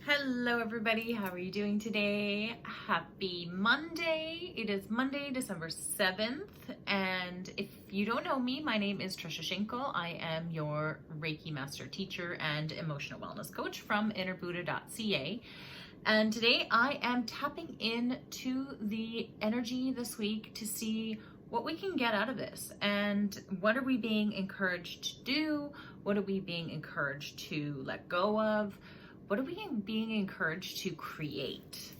Hello everybody, how are you doing today? Happy Monday. It is Monday, December 7th, and if you don't know me, my name is Trisha Schinkel. I am your Reiki Master Teacher and Emotional Wellness Coach from innerbuddha.ca. And today I am tapping into the energy this week to see what we can get out of this and what are we being encouraged to do? What are we being encouraged to let go of? What are we being encouraged to create?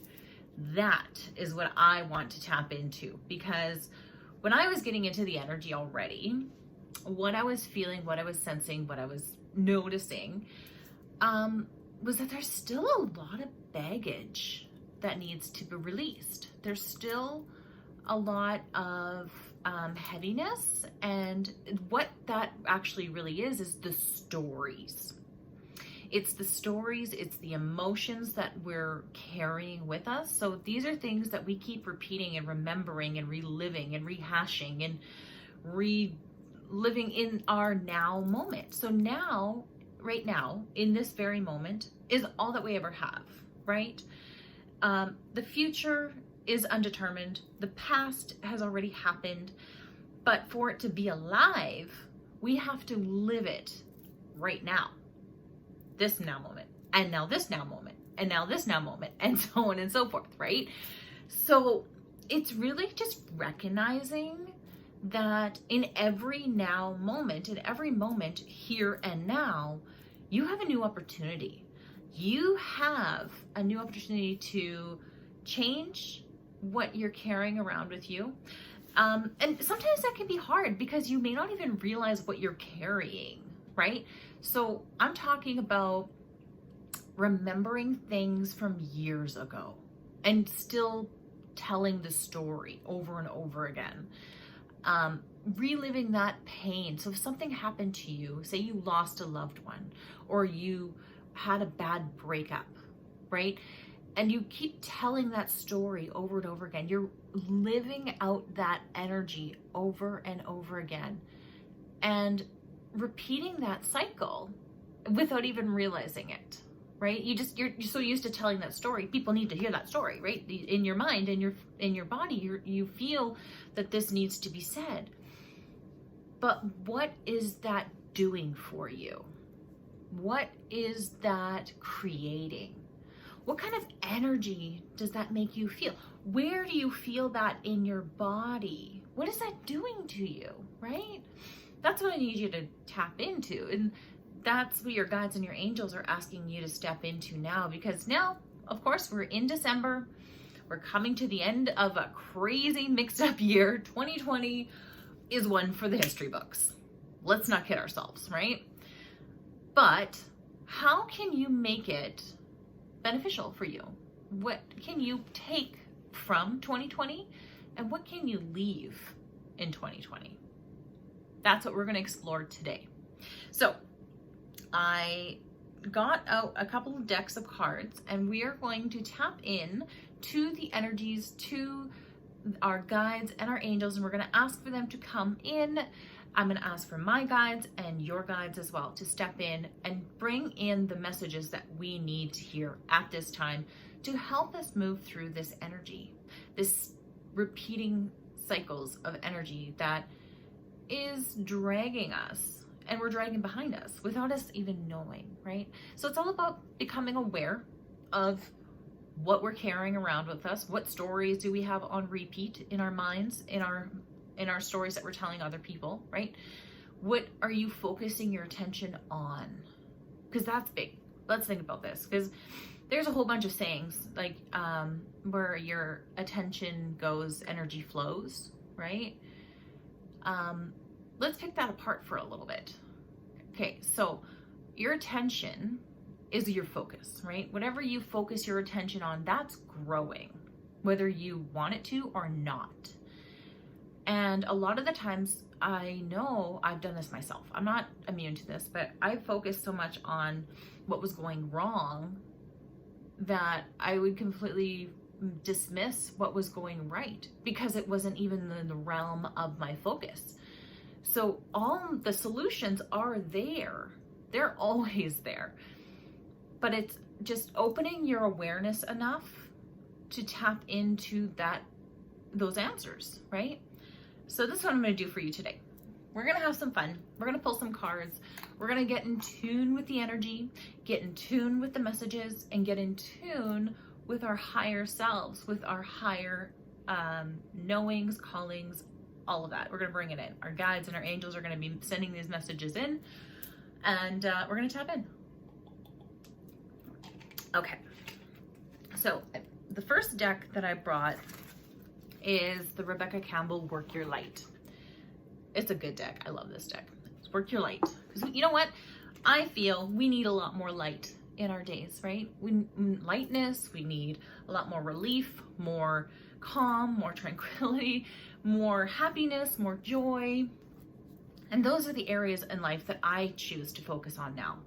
That is what I want to tap into, because when I was getting into the energy already, what I was feeling, what I was sensing, what I was noticing was that there's still a lot of baggage that needs to be released. There's still a lot of heaviness, and what that actually really is the stories. It's the stories, it's the emotions that we're carrying with us. So these are things that we keep repeating and remembering and reliving and rehashing and reliving in our now moment. So now, right now, in this very moment, is all that we ever have, right? The future is undetermined. The past has already happened. But for it to be alive, we have to live it right now. This now moment, and now this now moment, and now this now moment, and so on and so forth, right? So it's really just recognizing that in every now moment, in every moment here and now, you have a new opportunity. You have a new opportunity to change what you're carrying around with you. And sometimes that can be hard because you may not even realize what you're carrying, right? So I'm talking about remembering things from years ago and still telling the story over and over again. Reliving that pain. So if something happened to you, say you lost a loved one or you had a bad breakup, right? And you keep telling that story over and over again. You're living out that energy over and over again. And repeating that cycle without even realizing it, right? You're so used to telling that story. People need to hear that story, right? In your mind, in your body, you feel that this needs to be said. But what is that doing for you? What is that creating? What kind of energy does that make you feel? Where do you feel that in your body? What is that doing to you, right? That's what I need you to tap into. And that's what your guides and your angels are asking you to step into now, because now, of course, we're in December. We're coming to the end of a crazy mixed up year. 2020 is one for the history books. Let's not kid ourselves, right? But how can you make it beneficial for you? What can you take from 2020 and what can you leave in 2020? That's what we're going to explore today. So I got out a couple of decks of cards and we are going to tap in to the energies, to our guides and our angels, and we're going to ask for them to come in. I'm going to ask for my guides and your guides as well to step in and bring in the messages that we need to hear at this time to help us move through this energy, this repeating cycles of energy that is dragging us and we're dragging behind us without us even knowing, right? So it's all about becoming aware of what we're carrying around with us. What stories do we have on repeat in our minds, in our stories that we're telling other people, right? What are you focusing your attention on? Because that's big. Let's think about this, because there's a whole bunch of sayings like where your attention goes, energy flows, right? Let's pick that apart for a little bit. Okay, so your attention is your focus, right? Whatever you focus your attention on, that's growing, whether you want it to or not. And a lot of the times, I know I've done this myself. I'm not immune to this, but I focused so much on what was going wrong that I would completely dismiss what was going right because it wasn't even in the realm of my focus. So all the solutions are there. They're always there. but it's just opening your awareness enough to tap into those answers, right? So this is what I'm going to do for you today. We're going to have some fun. We're going to pull some cards. We're going to get in tune with the energy, get in tune with the messages, and get in tune with our higher selves, with our higher knowings, callings, all of that. We're going to bring it in. Our guides and our angels are going to be sending these messages in, and we're going to tap in. Okay. So the first deck that I brought is the Rebecca Campbell Work Your Light. It's a good deck. I love this deck. It's Work Your Light. Because you know what? I feel we need a lot more light in our days, right? Lightness, we need a lot more relief, more calm, more tranquility, more happiness, more joy. And those are the areas in life that I choose to focus on now.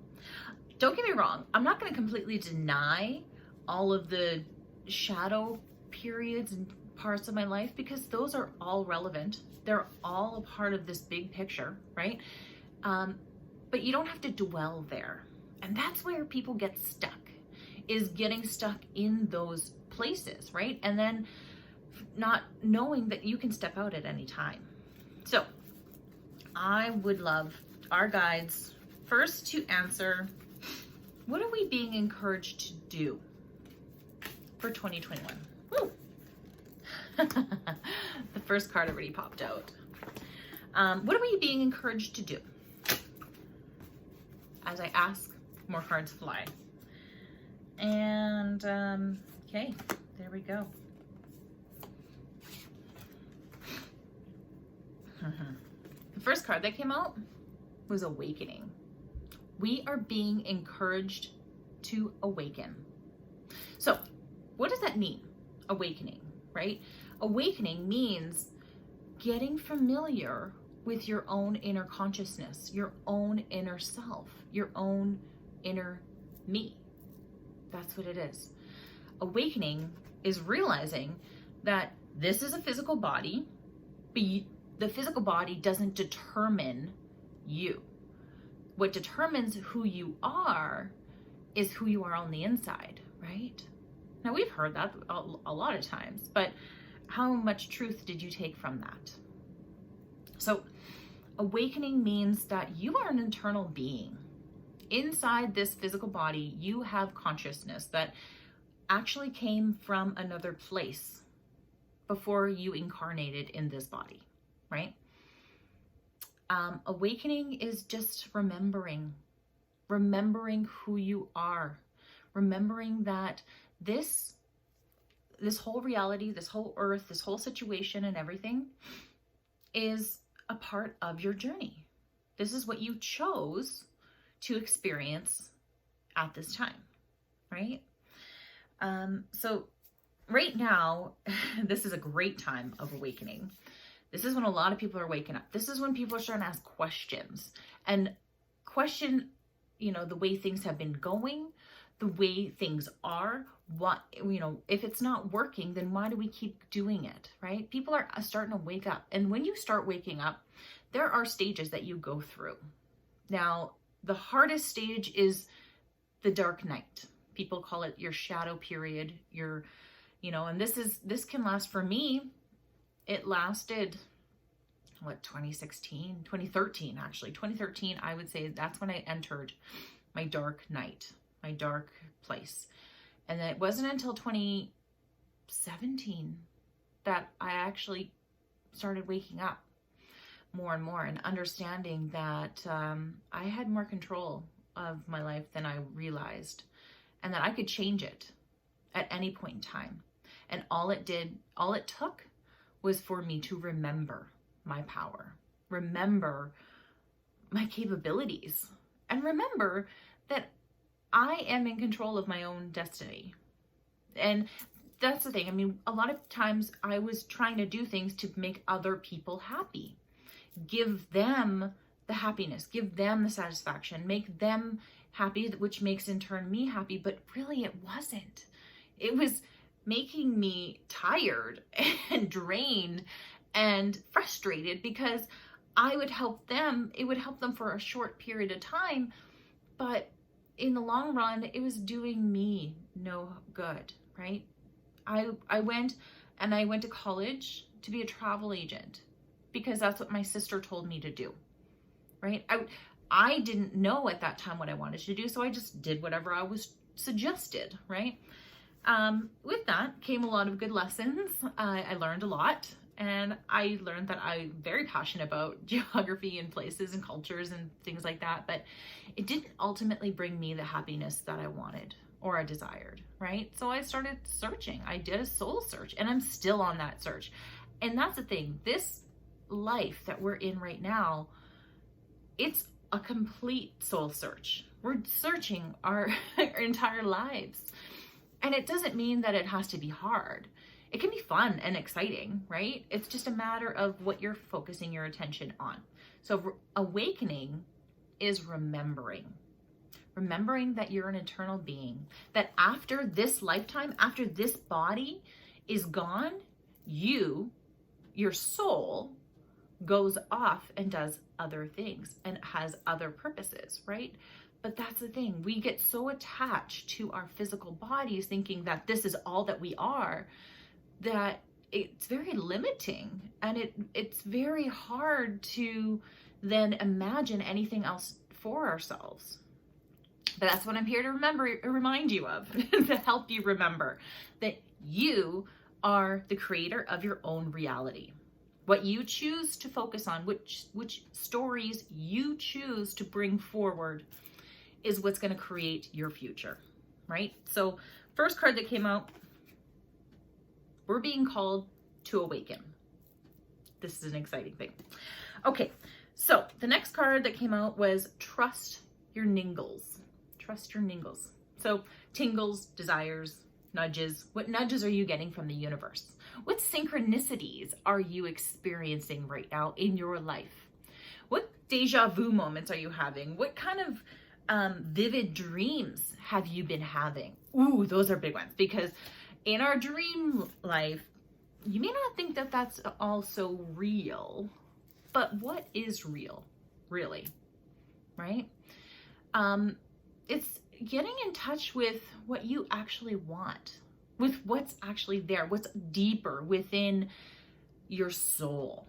Don't get me wrong. I'm not going to completely deny all of the shadow periods and parts of my life, because those are all relevant. They're all a part of this big picture, right? But you don't have to dwell there. And that's where people get stuck, is getting stuck in those places, right? And then not knowing that you can step out at any time. So I would love our guides first to answer, what are we being encouraged to do for 2021? Woo! The first card already popped out. What are we being encouraged to do? As I ask, more cards fly. And, okay, there we go. The first card that came out was Awakening. We are being encouraged to awaken. So, what does that mean? Awakening, right? Awakening means getting familiar with your own inner consciousness, your own inner self, your own inner me. That's what it is. Awakening is realizing that this is a physical body, but the physical body doesn't determine you. What determines who you are is who you are on the inside, right? Now, we've heard that a lot of times, but how much truth did you take from that? So awakening means that you are an internal being. Inside this physical body, you have consciousness that actually came from another place before you incarnated in this body, right? Awakening is just remembering who you are, remembering that this whole reality, this whole earth, this whole situation and everything is a part of your journey. This is what you chose to experience at this time, right? So right now, this is a great time of awakening. This is when a lot of people are waking up. This is when people are starting to ask questions and question, the way things have been going, the way things are. What, if it's not working, then why do we keep doing it, right? People are starting to wake up. And when you start waking up, there are stages that you go through. Now, the hardest stage is the dark night. People call it your shadow period, and this can last, for me, it lasted, 2013, actually. 2013, I would say that's when I entered my dark night, my dark place. And then it wasn't until 2017 that I actually started waking up more and more and understanding that I had more control of my life than I realized, and that I could change it at any point in time. And all it took was for me to remember my power, remember my capabilities, and remember that I am in control of my own destiny. And that's the thing. I mean, a lot of times I was trying to do things to make other people happy, give them the happiness, give them the satisfaction, make them happy, which makes in turn me happy. But really it wasn't. It was making me tired and drained and frustrated, because I would help them. It would help them for a short period of time, but in the long run, it was doing me no good, right? I went to college to be a travel agent because that's what my sister told me to do, right? I didn't know at that time what I wanted to do, so I just did whatever I was suggested, right? With that came a lot of good lessons. I learned a lot, and I learned that I'm very passionate about geography and places and cultures and things like that, but it didn't ultimately bring me the happiness that I wanted or I desired, right? So I started searching. I did a soul search, and I'm still on that search. And that's the thing, this life that we're in right now, it's a complete soul search. We're searching our entire lives. And it doesn't mean that it has to be hard. It can be fun and exciting, right? It's just a matter of what you're focusing your attention on. So awakening is remembering that you're an eternal being, that after this lifetime, after this body is gone, your soul goes off and does other things and has other purposes, right? But that's the thing. We get so attached to our physical bodies thinking that this is all that we are, that it's very limiting, and it's very hard to then imagine anything else for ourselves. But that's what I'm here to remind you of, to help you remember that you are the creator of your own reality. What you choose to focus on, which stories you choose to bring forward, is what's going to create your future, right? So first card that came out, we're being called to awaken. This is an exciting thing. Okay, so the next card that came out was trust your Ningles. Trust your Ningles. So tingles, desires, nudges. What nudges are you getting from the universe? What synchronicities are you experiencing right now in your life? What deja vu moments are you having? What kind of vivid dreams have you been having? Ooh, those are big ones, because in our dream life, you may not think that that's all so real, but what is real, really, right? It's getting in touch with what you actually want, with what's actually there, what's deeper within your soul,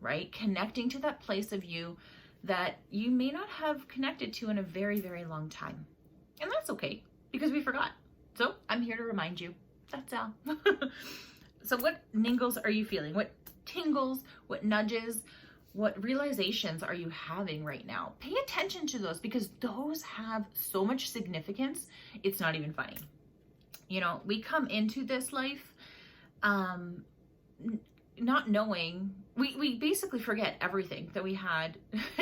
right? Connecting to that place of you that you may not have connected to in a very, very long time. And that's okay, because we forgot. So I'm here to remind you. That's all. So what Ningles are you feeling? What tingles, what nudges, what realizations are you having right now? Pay attention to those, because those have so much significance. It's not even funny. You know, we come into this life not knowing, we basically forget everything that we had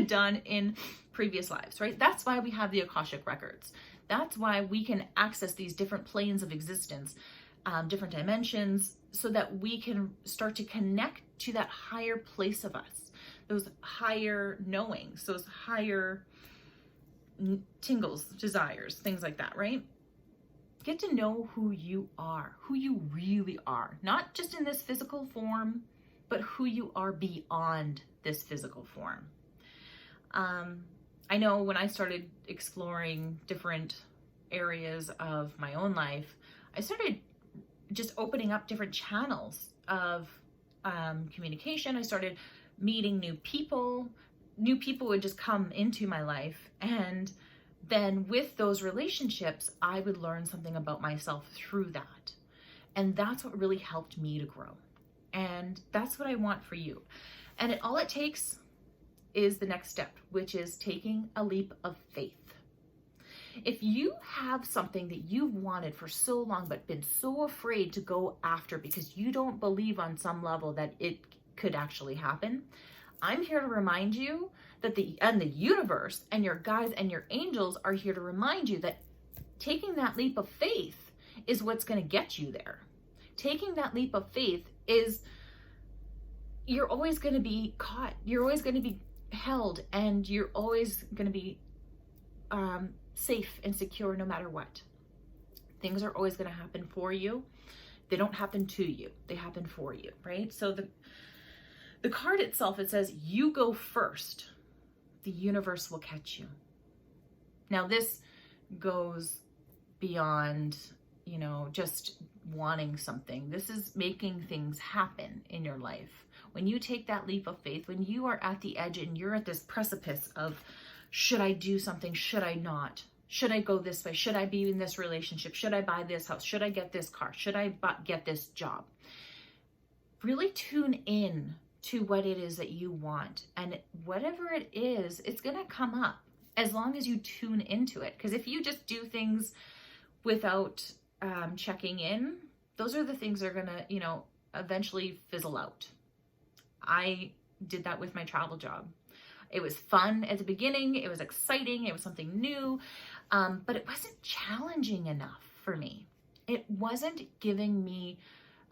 done in previous lives, right? That's why we have the Akashic records. That's why we can access these different planes of existence, different dimensions, so that we can start to connect to that higher place of us, those higher knowings, those higher tingles, desires, things like that, right? Get to know who you are, who you really are, not just in this physical form, but who you are beyond this physical form. I know when I started exploring different areas of my own life, I started just opening up different channels of communication. I started meeting new people. New people would just come into my life, and then with those relationships, I would learn something about myself through that. And that's what really helped me to grow. And that's what I want for you. And all it takes is the next step, which is taking a leap of faith. If you have something that you've wanted for so long, but been so afraid to go after because you don't believe on some level that it could actually happen, I'm here to remind you that the universe and your guides and your angels are here to remind you that taking that leap of faith is what's going to get you there. Taking that leap of faith is, you're always going to be caught. You're always going to be held, and you're always going to be safe and secure no matter what. Things are always going to happen for you. They don't happen to you. They happen for you, right? So the card itself, it says, you go first. The universe will catch you. Now this goes beyond, you know, just wanting something. This is making things happen in your life. When you take that leap of faith, when you are at the edge and you're at this precipice of, should I do something? Should I not? Should I go this way? Should I be in this relationship? Should I buy this house? Should I get this car? Should I get this job? Really tune in to what it is that you want. And whatever it is, it's going to come up as long as you tune into it. Because if you just do things without checking in, those are the things that are going to, you know, eventually fizzle out. I did that with my travel job. It was fun at the beginning. It was exciting. It was something new. But it wasn't challenging enough for me. It wasn't giving me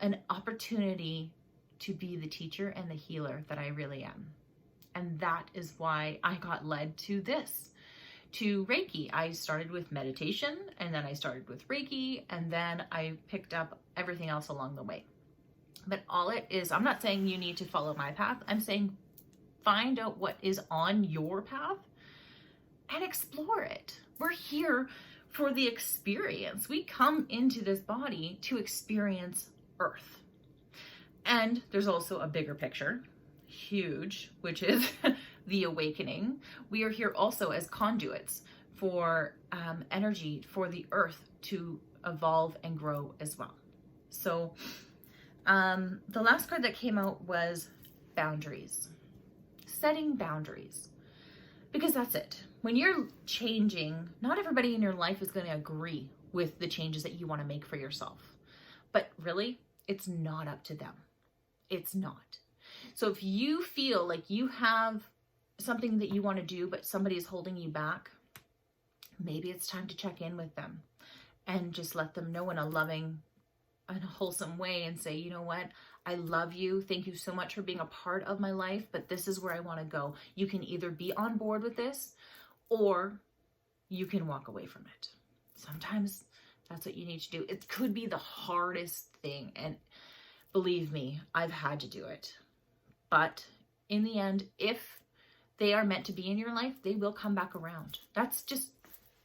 an opportunity to be the teacher and the healer that I really am. And that is why I got led to this, to Reiki. I started with meditation, and then I started with Reiki, and then I picked up everything else along the way. But all it is, I'm not saying you need to follow my path. I'm saying find out what is on your path and explore it. We're here for the experience. We come into this body to experience Earth. And there's also a bigger picture, huge, which is the awakening. We are here also as conduits for energy, for the Earth to evolve and grow as well. So the last card that came out was boundaries. Setting boundaries. Because that's it. When you're changing, not everybody in your life is going to agree with the changes that you want to make for yourself. But really, it's not up to them. It's not. So if you feel like you have something that you want to do, but somebody is holding you back, maybe it's time to check in with them and just let them know in a loving and wholesome way and say, you know what? I love you. Thank you so much for being a part of my life, but this is where I want to go. You can either be on board with this or you can walk away from it. Sometimes that's what you need to do. It could be the hardest thing. And believe me, I've had to do it. But in the end, if they are meant to be in your life, they will come back around. That's just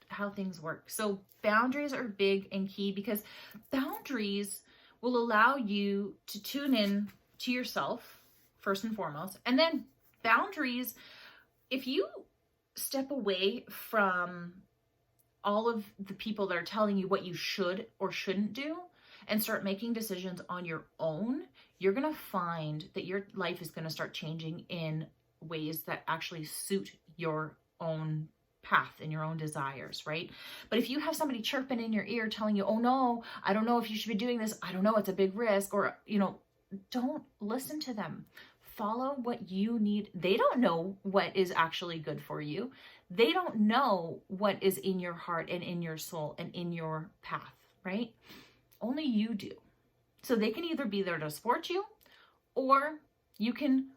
how things work. So boundaries are big and key, because boundaries will allow you to tune in to yourself first and foremost. And then boundaries, if you step away from all of the people that are telling you what you should or shouldn't do and start making decisions on your own, you're going to find that your life is going to start changing in ways that actually suit your own path and your own desires, right? But if you have somebody chirping in your ear telling you, oh no, I don't know if you should be doing this. I don't know, it's a big risk, or, you know, don't listen to them. Follow what you need. They don't know what is actually good for you. They don't know what is in your heart and in your soul and in your path, right? Only you do. So they can either be there to support you, or you can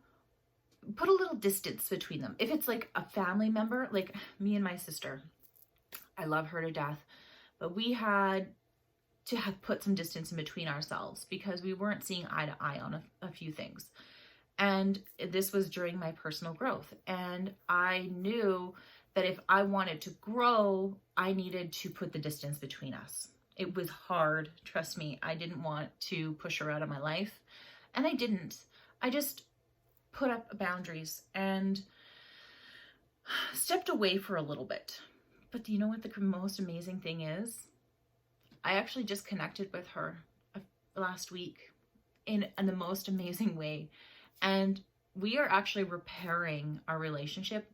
put a little distance between them. If it's like a family member, like me and my sister, I love her to death, but we had to have put some distance in between ourselves because we weren't seeing eye to eye on a few things. And this was during my personal growth. And I knew that if I wanted to grow, I needed to put the distance between us. It was hard. Trust me, I didn't want to push her out of my life. And I didn't. I just put up boundaries and stepped away for a little bit. But do you know what the most amazing thing is? I actually just connected with her last week in the most amazing way. And we are actually repairing our relationship.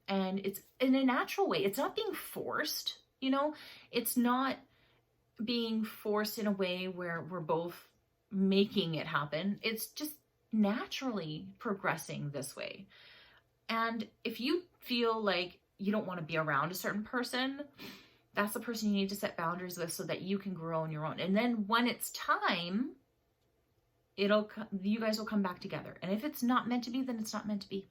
And it's in a natural way. It's not being forced, you know? It's not being forced in a way where we're both making it happen. It's just naturally progressing this way. And if you feel like you don't want to be around a certain person, that's the person you need to set boundaries with so that you can grow on your own. And then when it's time, you guys will come back together. And if it's not meant to be, then it's not meant to be.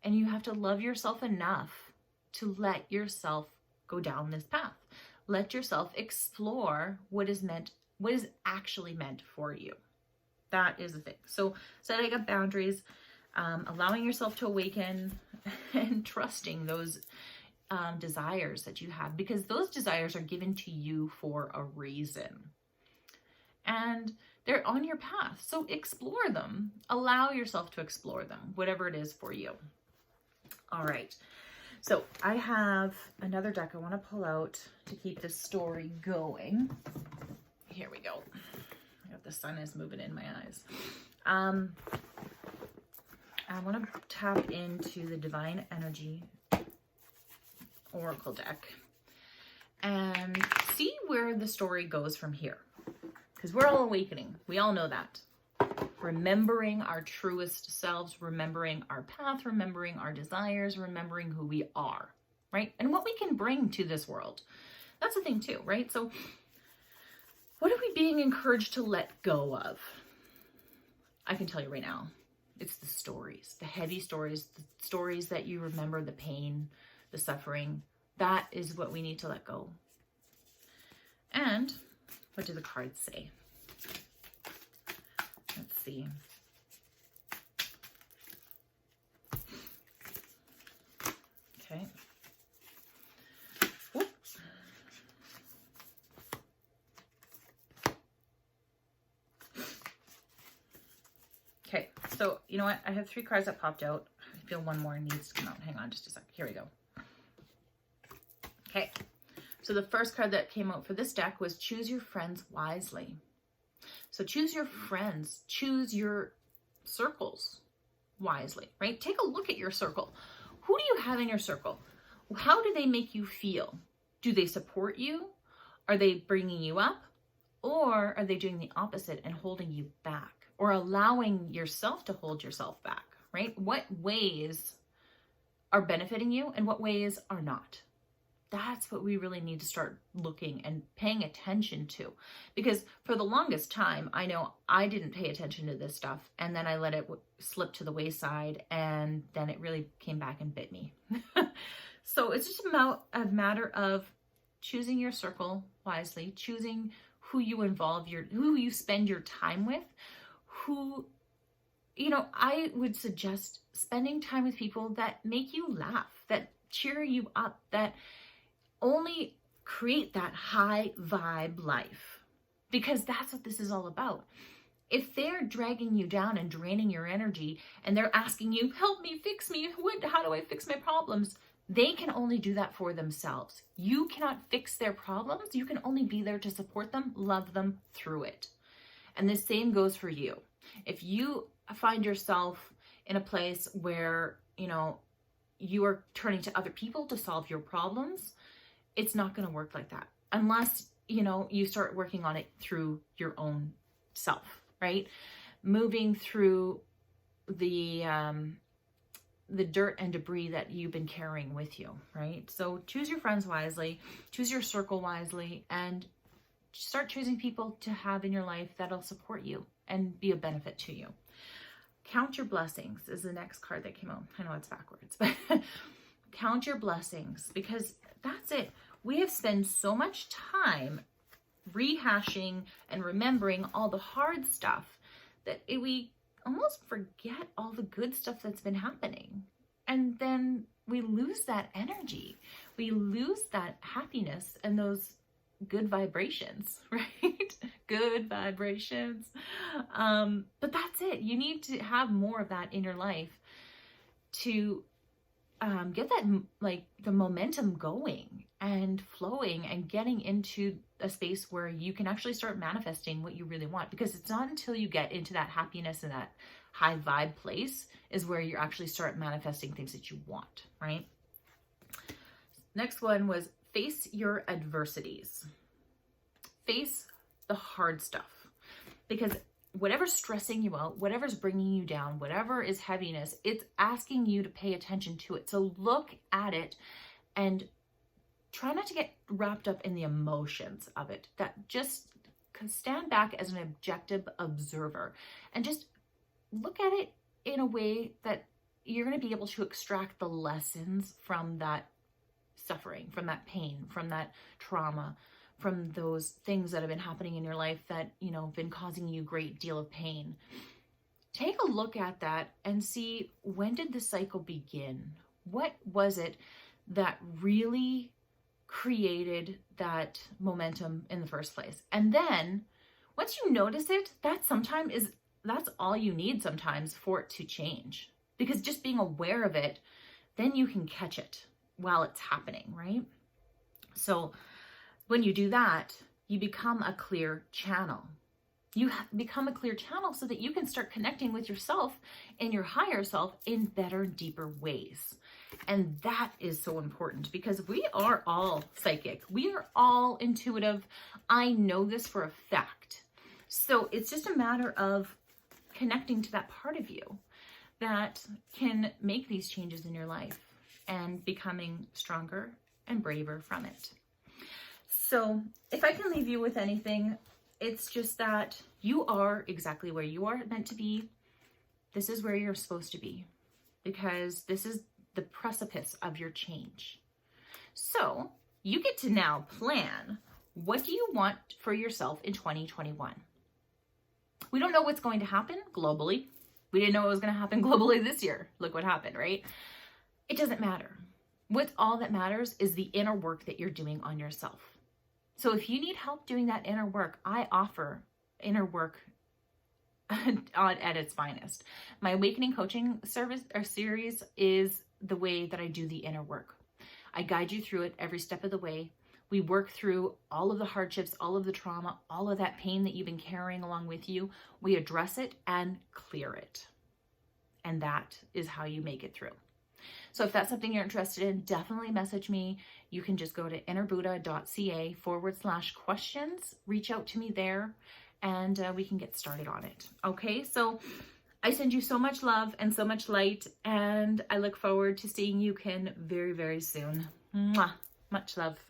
And you have to love yourself enough to let yourself go down this path. Let yourself explore what is actually meant for you. That is the thing. So setting up boundaries, allowing yourself to awaken, and trusting those desires that you have, because those desires are given to you for a reason. And they're on your path. So explore them. Allow yourself to explore them, whatever it is for you. All right. So I have another deck I want to pull out to keep this story going. Here we go. The sun is moving in my eyes. I want to tap into the Divine Energy Oracle deck and see where the story goes from here. Because we're all awakening. We all know that. Remembering our truest selves, remembering our path, remembering our desires, remembering who we are, right? And what we can bring to this world. That's the thing too, right? So what are we being encouraged to let go of? I can tell you right now, it's the stories, the heavy stories, the stories that you remember, the pain, the suffering. That is what we need to let go. And what do the cards say? Let's see. Okay. Whoop. Okay, so you know what? I have 3 cards that popped out. I feel one more needs to come out. Hang on just a sec. Here we go. Okay, so the first card that came out for this deck was choose your friends wisely. So choose your friends, choose your circles wisely, right? Take a look at your circle. Who do you have in your circle? How do they make you feel? Do they support you? Are they bringing you up? Or are they doing the opposite and holding you back? Or allowing yourself to hold yourself back, right? What ways are benefiting you and what ways are not? That's what we really need to start looking and paying attention to. Because for the longest time, I know I didn't pay attention to this stuff. And then I let it slip to the wayside. And then it really came back and bit me. So it's just a matter of choosing your circle wisely, choosing who you involve, who you spend your time with, I would suggest spending time with people that make you laugh, that cheer you up, that only create that high vibe life, because that's what this is all about. If they're dragging you down and draining your energy and they're asking you, help me, fix me, how do I fix my problems? They can only do that for themselves. You cannot fix their problems. You can only be there to support them, love them through it. And the same goes for you. If you find yourself in a place where, you are turning to other people to solve your problems, it's not going to work like that unless, you start working on it through your own self, right? Moving through the dirt and debris that you've been carrying with you, right? So choose your friends wisely, choose your circle wisely, and start choosing people to have in your life that'll support you and be a benefit to you. Count your blessings is the next card that came out. I know it's backwards, but count your blessings, because that's it. We have spent so much time rehashing and remembering all the hard stuff that we almost forget all the good stuff that's been happening. And then we lose that energy. We lose that happiness and those good vibrations, right? Good vibrations. But that's it. You need to have more of that in your life to get that, the momentum going and flowing and getting into a space where you can actually start manifesting what you really want. Because it's not until you get into that happiness and that high vibe place is where you actually start manifesting things that you want, right? Next one was face your adversities. Face the hard stuff. Because whatever's stressing you out, whatever's bringing you down, whatever is heaviness, it's asking you to pay attention to it. So look at it and try not to get wrapped up in the emotions of it. That just stand back as an objective observer and just look at it in a way that you're going to be able to extract the lessons from that suffering, from that pain, from that trauma, from those things that have been happening in your life that, have been causing you a great deal of pain. Take a look at that and see, when did the cycle begin? What was it that really created that momentum in the first place. And then once you notice it, that's all you need sometimes for it to change. Because just being aware of it, then you can catch it while it's happening, right? So when you do that, you become a clear channel. You become a clear channel so that you can start connecting with yourself and your higher self in better, deeper ways. And that is so important because we are all psychic. We are all intuitive. I know this for a fact. So it's just a matter of connecting to that part of you that can make these changes in your life and becoming stronger and braver from it. So if I can leave you with anything, it's just that you are exactly where you are meant to be. This is where you're supposed to be because this is the precipice of your change. So you get to now plan, what do you want for yourself in 2021? We don't know what's going to happen globally. We didn't know it was going to happen globally this year. Look what happened, right? It doesn't matter. What's all that matters is the inner work that you're doing on yourself. So if you need help doing that inner work, I offer inner work at its finest. My awakening coaching service or series is the way that I do the inner work. I guide you through it every step of the way. We work through all of the hardships, all of the trauma, all of that pain that you've been carrying along with you. We address it and clear it. And that is how you make it through. So if that's something you're interested in, definitely message me. You can just go to innerbuddha.ca/questions. Reach out to me there and we can get started on it. Okay, so I send you so much love and so much light, and I look forward to seeing you very, very soon. Mwah. Much love.